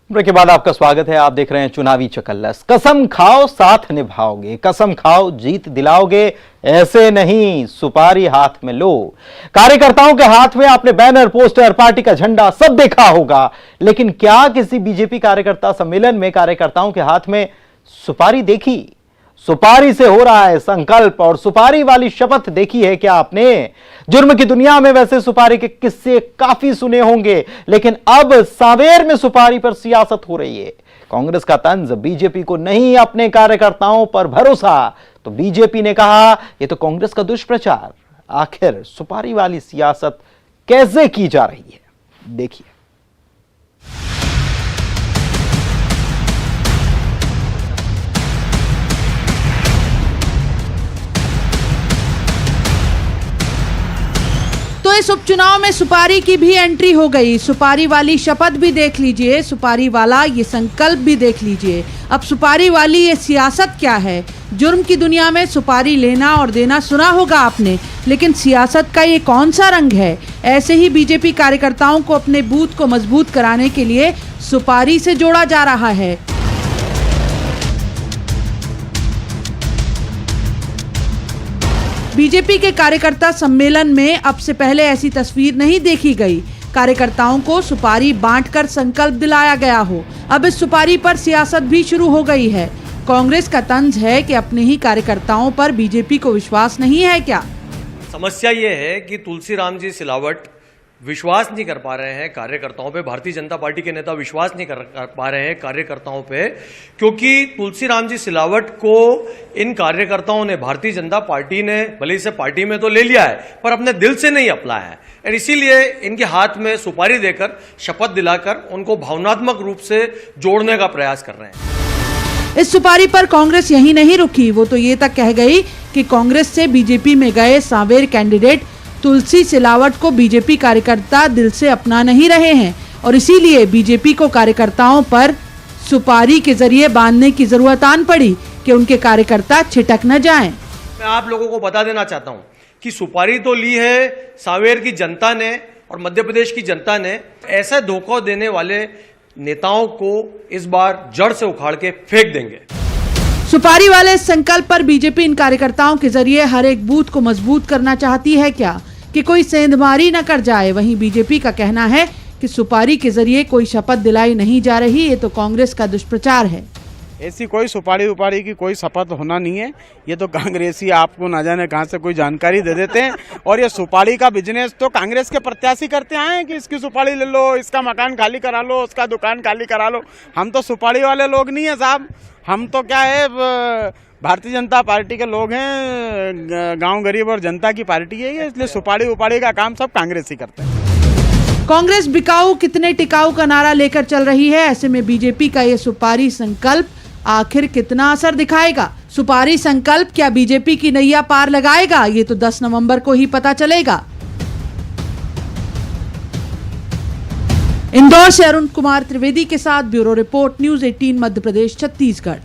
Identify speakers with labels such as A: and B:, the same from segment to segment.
A: Break के बाद आपका स्वागत है। आप देख रहे हैं चुनावी चकल्लस। कसम खाओ साथ निभाओगे, कसम खाओ जीत दिलाओगे, ऐसे नहीं सुपारी हाथ में लो। कार्यकर्ताओं के हाथ में आपने बैनर, पोस्टर, पार्टी का झंडा सब देखा होगा, लेकिन क्या किसी बीजेपी कार्यकर्ता सम्मेलन में कार्यकर्ताओं के हाथ में सुपारी देखी? सुपारी से हो रहा है संकल्प और सुपारी वाली शपथ देखी है क्या आपने? जुर्म की दुनिया में वैसे सुपारी के किस्से काफी सुने होंगे, लेकिन अब सांवेर में सुपारी पर सियासत हो रही है। कांग्रेस का तंज, बीजेपी को नहीं अपने कार्यकर्ताओं पर भरोसा, तो बीजेपी ने कहा यह तो कांग्रेस का दुष्प्रचार। आखिर सुपारी वाली सियासत कैसे की जा रही है, देखिए।
B: तो इस उपचुनाव में सुपारी की भी एंट्री हो गई। सुपारी वाली शपथ भी देख लीजिए, सुपारी वाला ये संकल्प भी देख लीजिए। अब सुपारी वाली ये सियासत क्या है? जुर्म की दुनिया में सुपारी लेना और देना सुना होगा आपने, लेकिन सियासत का ये कौन सा रंग है? ऐसे ही बीजेपी कार्यकर्ताओं को अपने बूथ को मजबूत कराने के लिए सुपारी से जोड़ा जा रहा है। बीजेपी के कार्यकर्ता सम्मेलन में अब से पहले ऐसी तस्वीर नहीं देखी गई। कार्यकर्ताओं को सुपारी बांटकर संकल्प दिलाया गया हो। अब इस सुपारी पर सियासत भी शुरू हो गई है। कांग्रेस का तंज है कि अपने ही कार्यकर्ताओं पर बीजेपी को विश्वास नहीं है क्या?
C: समस्या ये है कि तुलसीराम जी सिलावट विश्वास नहीं कर पा रहे हैं कार्यकर्ताओं पे। भारतीय जनता पार्टी के नेता विश्वास नहीं कर पा रहे हैं कार्यकर्ताओं पे, क्योंकि तुलसीराम जी सिलावट को इन कार्यकर्ताओं ने, भारतीय जनता पार्टी ने भले इसे पार्टी में तो ले लिया है पर अपने दिल से नहीं अपनाया है, और इसीलिए इनके हाथ में सुपारी देकर, शपथ दिलाकर उनको भावनात्मक रूप से जोड़ने का प्रयास कर रहे हैं।
B: इस सुपारी पर कांग्रेस यही नहीं रुकी, वो तो ये तक कह गई कि कांग्रेस से बीजेपी में गए सांवेर कैंडिडेट तुलसी सिलावट को बीजेपी कार्यकर्ता दिल से अपना नहीं रहे हैं और इसीलिए बीजेपी को कार्यकर्ताओं पर सुपारी के जरिए बांधने की जरूरत आन पड़ी कि उनके कार्यकर्ता छिटक न जाएं।
C: मैं आप लोगों को बता देना चाहता हूं कि सुपारी तो ली है सांवेर की जनता ने और मध्य प्रदेश की जनता ने। ऐसा धोखा देने वाले नेताओं को इस बार जड़ से उखाड़ के फेंक देंगे।
B: सुपारी वाले संकल्प पर बीजेपी इन कार्यकर्ताओं के जरिए हर एक बूथ को मजबूत करना चाहती है क्या, कि कोई सेंधमारी न कर जाए? वहीं बीजेपी का कहना है कि सुपारी के जरिए कोई शपथ दिलाई नहीं जा रही, ये तो कांग्रेस का दुष्प्रचार है।
D: ऐसी कोई सुपारी उपारी की कोई शपथ होना नहीं है। ये तो कांग्रेसी आपको ना जाने कहां से कोई जानकारी दे देते हैं, और ये सुपारी का बिजनेस तो कांग्रेस के प्रत्याशी करते आए हैं कि इसकी सुपारी ले लो, इसका मकान खाली करा लो, उसका दुकान खाली करा लो। हम तो सुपारी वाले लोग नहीं है साहब। हम तो क्या है, भारतीय जनता पार्टी के लोग हैं। गांव गरीब और जनता की पार्टी है ये, इसलिए सुपारी उपारी का काम सब कांग्रेस ही करते हैं।
B: कांग्रेस बिकाऊ कितने टिकाऊ का नारा लेकर चल रही है। ऐसे में बीजेपी का ये सुपारी संकल्प आखिर कितना असर दिखाएगा? सुपारी संकल्प क्या बीजेपी की नैया पार लगाएगा? ये तो 10 नवंबर को ही पता चलेगा। इंदौर से अरुण कुमार त्रिवेदी के साथ bureau report, news 18 Madhya Pradesh Chhattisgarh.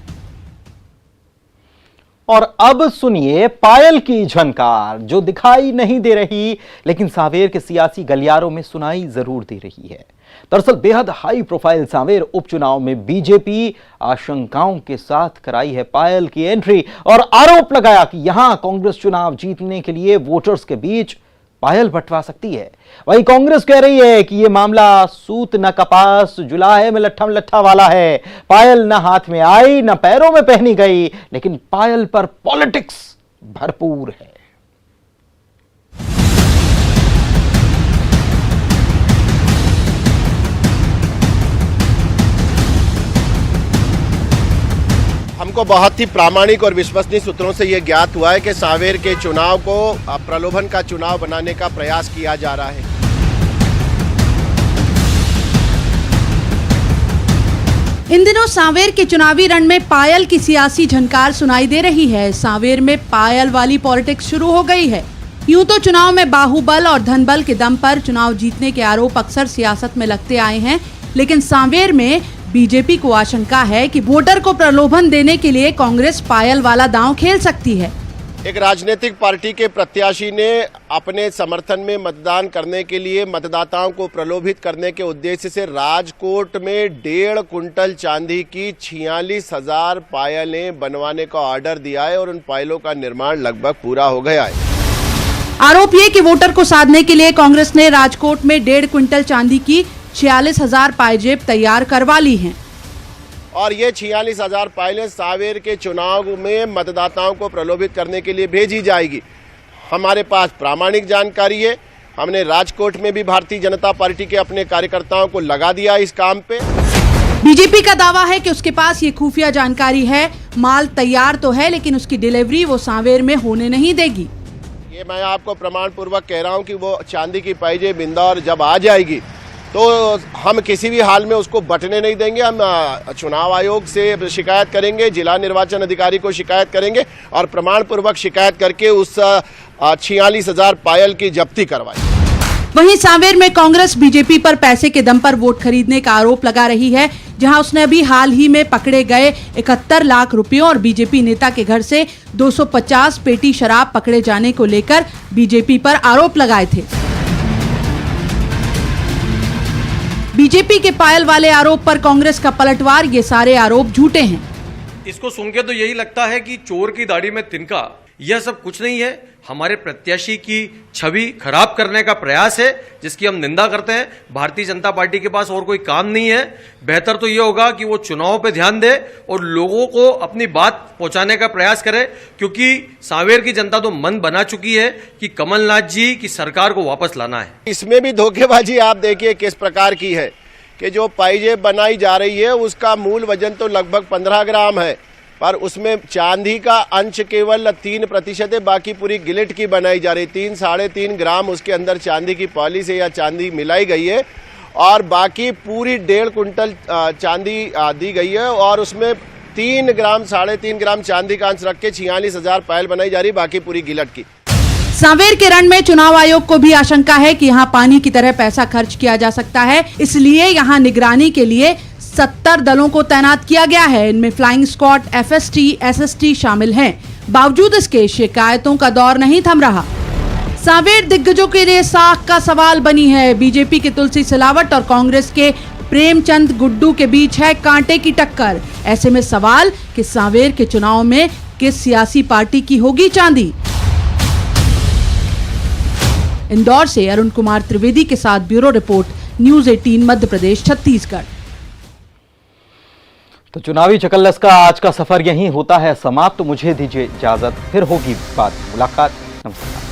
A: और अब सुनिए पायल की झनकार, जो दिखाई नहीं दे रही लेकिन सांवेर के सियासी गलियारों में सुनाई जरूर दे रही है। दरअसल बेहद हाई प्रोफाइल सांवेर उपचुनाव में बीजेपी आशंकाओं के साथ कराई है पायल की एंट्री और आरोप लगाया कि यहां कांग्रेस चुनाव जीतने के लिए वोटर्स के बीच पायल बंटवा सकती है। वहीं कांग्रेस कह रही है कि यह मामला सूत न कपास जुलाहे में लट्ठम लट्ठा वाला है। पायल न हाथ में आई न पैरों में पहनी गई, लेकिन पायल पर पॉलिटिक्स भरपूर है।
E: हमको बहुत ही प्रामाणिक और विश्वसनीय सूत्रों से यह ज्ञात हुआ है कि सांवेर के चुनाव को प्रलोभन का चुनाव बनाने का प्रयास किया जा रहा है।
B: इन दिनों सांवेर के चुनावी रण में पायल की सियासी झनकार सुनाई दे रही है। सांवेर में पायल वाली पॉलिटिक्स शुरू हो गई है। यूं तो चुनाव में बाहुबल और धनबल के दम पर चुनाव जीतने के आरोप अक्सर सियासत में लगते आए हैं, लेकिन सांवेर में बीजेपी को आशंका है कि वोटर को प्रलोभन देने के लिए कांग्रेस पायल वाला दांव खेल सकती है।
E: एक राजनीतिक पार्टी के प्रत्याशी ने अपने समर्थन में मतदान करने के लिए मतदाताओं को प्रलोभित करने के उद्देश्य से राजकोट में 1.5 कुंटल चांदी की 46,000 पायलें बनवाने का ऑर्डर दिया है और उन पायलों का निर्माण लगभग पूरा हो गया है।
B: आरोप ये कि वोटर को साधने के लिए कांग्रेस ने राजकोट में 1.5 कुंटल चांदी की 46,000 पायजेब तैयार करवा ली हैं।
E: और ये 46,000 पायलें सांवेर के चुनाव में मतदाताओं को प्रलोभित करने के लिए भेजी जाएगी। हमारे पास प्रामाणिक जानकारी है। हमने राजकोट में भी भारतीय जनता पार्टी के अपने कार्यकर्ताओं को लगा दिया इस काम पे।
B: बीजेपी का दावा है कि उसके पास ये खुफिया जानकारी है, माल तैयार तो है लेकिन उसकी डिलीवरी वो सांवेर में होने नहीं देगी।
E: ये मैं आपको प्रमाण पूर्वक कह रहा हूँ कि वो चांदी की पायजेब इंदौर जब आ जाएगी तो हम किसी भी हाल में उसको बटने नहीं देंगे। हम चुनाव आयोग से शिकायत करेंगे, जिला निर्वाचन अधिकारी को शिकायत करेंगे और प्रमाण पूर्वक शिकायत करके उस 46,000 पायल की जब्ती करवाएंगे।
B: वहीं सांवेर में कांग्रेस बीजेपी पर पैसे के दम पर वोट खरीदने का आरोप लगा रही है, जहां उसने अभी हाल ही में पकड़े गए 71 लाख रुपयों और बीजेपी नेता के घर से 250 पेटी शराब पकड़े जाने को लेकर बीजेपी पर आरोप लगाए थे। बीजेपी के पायल वाले आरोप पर कांग्रेस का पलटवार, ये सारे आरोप झूठे हैं।
C: इसको सुन के तो यही लगता है कि चोर की दाढ़ी में तिनका, यह सब कुछ नहीं है। हमारे प्रत्याशी की छवि खराब करने का प्रयास है, जिसकी हम निंदा करते हैं। भारतीय जनता पार्टी के पास और कोई काम नहीं है। बेहतर तो यह होगा कि वो चुनाव पे ध्यान दे और लोगों को अपनी बात पहुंचाने का प्रयास करे, क्योंकि सांवेर की जनता तो मन बना चुकी है कि कमलनाथ जी की सरकार को वापस लाना है।
E: इसमें भी धोखेबाजी आप देखिए किस प्रकार की है कि जो पायजेब बनाई जा रही है उसका मूल वजन तो लगभग 15 ग्राम है, पर उसमें चांदी का अंश केवल 3% है। बाकी पूरी गिलेट की बनाई जा रही। 3-3.5 ग्राम उसके अंदर चांदी की पॉलिश है या चांदी मिलाई गई है और बाकी पूरी 1.5 कुंटल चांदी दी गई है और उसमें 3 ग्राम 3.5 ग्राम चांदी का अंश रख के 46,000 पायल बनाई जा रही, बाकी पूरी गिलट की।
B: सांवेर के रण में चुनाव आयोग को भी आशंका है कि यहाँ पानी की तरह पैसा खर्च किया जा सकता है, इसलिए यहाँ निगरानी के लिए 70 दलों को तैनात किया गया है। इनमें फ्लाइंग स्क्वाड, एफएसटी, एसएसटी शामिल हैं। बावजूद इसके शिकायतों का दौर नहीं थम रहा। सांवेर दिग्गजों के लिए साख का सवाल बनी है। बीजेपी के तुलसी सिलावट और कांग्रेस के प्रेमचंद गुड्डू के बीच है कांटे की टक्कर। ऐसे में सवाल कि सांवेर के चुनाव में किस सियासी पार्टी की होगी चांदी। इंदौर से अरुण कुमार त्रिवेदी के साथ bureau report, news 18 Madhya Pradesh Chhattisgarh.
A: तो चुनावी चकल्लस का आज का सफर यहीं होता है समाप्त। तो मुझे दीजिए इजाजत, फिर होगी बात मुलाकात। नमस्कार।